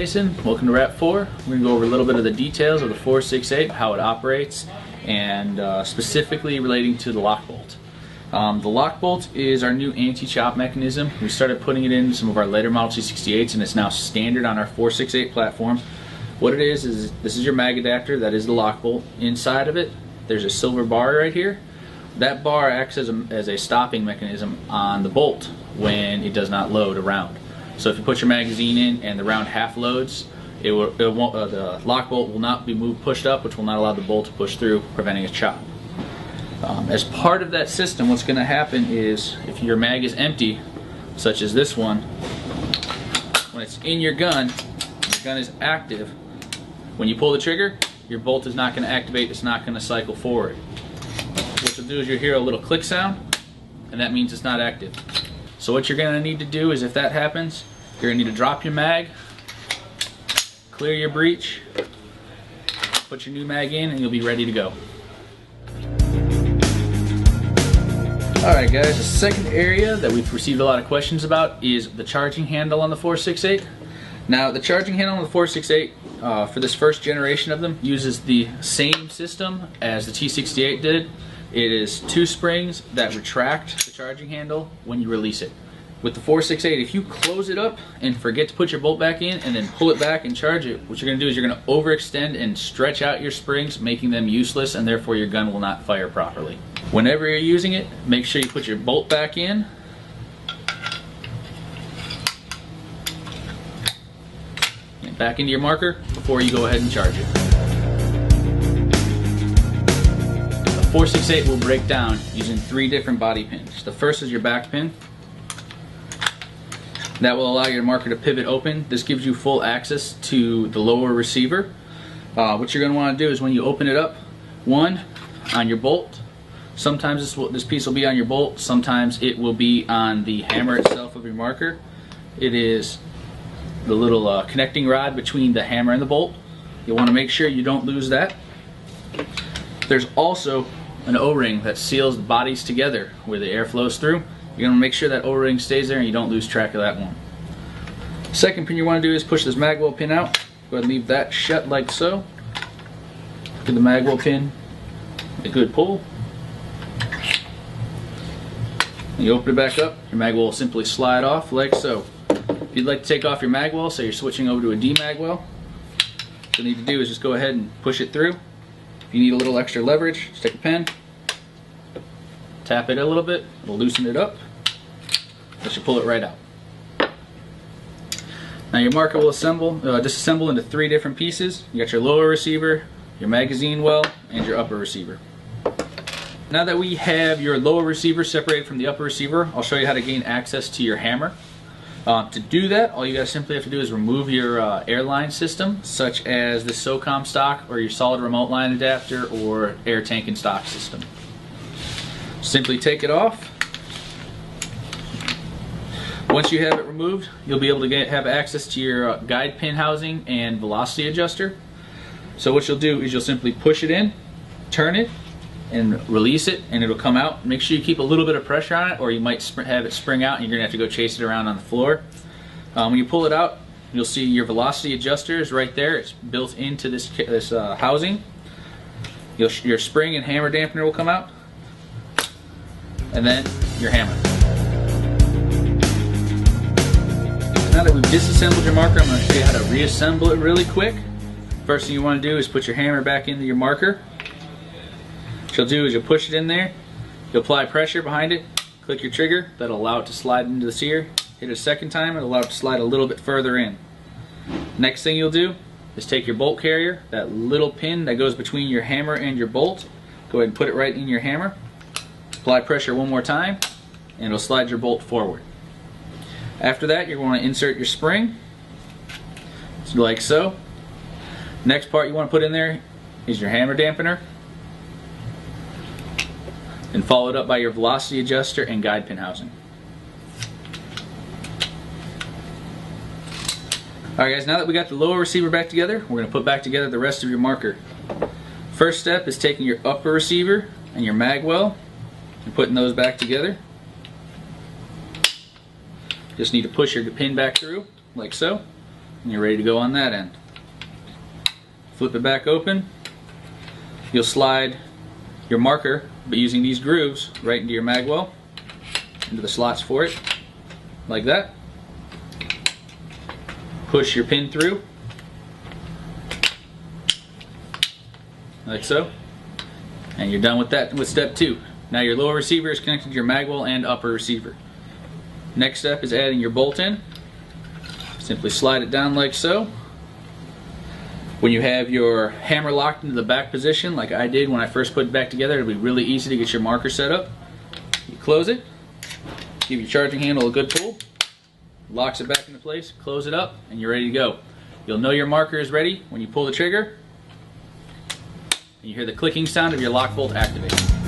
Jason. Welcome to Rap4. We're going to go over a little bit of the details of the 468, how it operates, and specifically relating to the lock bolt. The lock bolt is our new anti-chop mechanism. We started putting it in some of our later model T68s, and it's now standard on our 468 platform. What it is this is your mag adapter. That is the lock bolt. Inside of it, there's a silver bar right here. That bar acts as a stopping mechanism on the bolt when it does not load a round. So if you put your magazine in and the round half loads, the lock bolt will not be pushed up, which will not allow the bolt to push through, preventing a chop. As part of that system, what's going to happen is if your mag is empty, such as this one, when it's in your gun is active, when you pull the trigger, your bolt is not going to activate, it's not going to cycle forward. What you'll do is you'll hear a little click sound, and that means it's not active. So what you're going to need to do is, if that happens, you're going to need to drop your mag, clear your breech, put your new mag in, and you'll be ready to go. Alright guys, the second area that we've received a lot of questions about is the charging handle on the 468. Now the charging handle on the 468 for this first generation of them uses the same system as the T68 did. It is two springs that retract the charging handle when you release it. With the 468, if you close it up and forget to put your bolt back in and then pull it back and charge it, what you're going to do is you're going to overextend and stretch out your springs, making them useless, and therefore your gun will not fire properly. Whenever you're using it, make sure you put your bolt back in. And back into your marker before you go ahead and charge it. 468 will break down using 3 different body pins. The first is your back pin. That will allow your marker to pivot open. This gives you full access to the lower receiver. What you're going to want to do is when you open it up, one, on your bolt. Sometimes this piece will be on your bolt, sometimes it will be on the hammer itself of your marker. It is the little connecting rod between the hammer and the bolt. You'll want to make sure you don't lose that. There's also an O-ring that seals the bodies together where the air flows through. You're going to make sure that O-ring stays there and you don't lose track of that one. Second pin you want to do is push this magwell pin out. Go ahead and leave that shut like so. Give the magwell pin a good pull. And you open it back up, your magwell will simply slide off like so. If you'd like to take off your magwell, so you're switching over to a D magwell, what you need to do is just go ahead and push it through. If you need a little extra leverage, just take a pen, tap it a little bit, it'll loosen it up, let you pull it right out. Now your marker will disassemble into 3 different pieces. You got your lower receiver, your magazine well, and your upper receiver. Now that we have your lower receiver separated from the upper receiver, I'll show you how to gain access to your hammer. To do that, all you guys simply have to do is remove your airline system, such as the SOCOM stock or your solid remote line adapter or air tank and stock system. Simply take it off. Once you have it removed, you'll be able to have access to your guide pin housing and velocity adjuster. So what you'll do is you'll simply push it in, turn it, and release it, and it'll come out. Make sure you keep a little bit of pressure on it, or you might have it spring out and you're going to have to go chase it around on the floor. When you pull it out, you'll see your velocity adjuster is right there. It's built into this housing. Your spring and hammer dampener will come out, and then your hammer. Now that we've disassembled your marker, I'm going to show you how to reassemble it really quick. First thing you want to do is put your hammer back into your marker. What you'll do is you'll push it in there, you'll apply pressure behind it, click your trigger, that'll allow it to slide into the sear. Hit it a second time, it'll allow it to slide a little bit further in. Next thing you'll do is take your bolt carrier, that little pin that goes between your hammer and your bolt, go ahead and put it right in your hammer, apply pressure one more time, and it'll slide your bolt forward. After that, you're going to insert your spring, like so. Next part you want to put in there is your hammer dampener, and followed up by your velocity adjuster and guide pin housing. Alright guys, now that we got the lower receiver back together, we're going to put back together the rest of your marker. First step is taking your upper receiver and your mag well and putting those back together. Just need to push your pin back through, like so. and you're ready to go on that end. Flip it back open. You'll slide your marker, but using these grooves, right into your mag well, into the slots for it, like that. Push your pin through, like so, and you're done with that with step 2. Now your lower receiver is connected to your mag well and upper receiver. Next step is adding your bolt in. Simply slide it down like so. When you have your hammer locked into the back position, like I did when I first put it back together, it'll be really easy to get your marker set up. You close it, give your charging handle a good pull, locks it back into place, close it up, and you're ready to go. You'll know your marker is ready when you pull the trigger, and you hear the clicking sound of your lock bolt activating.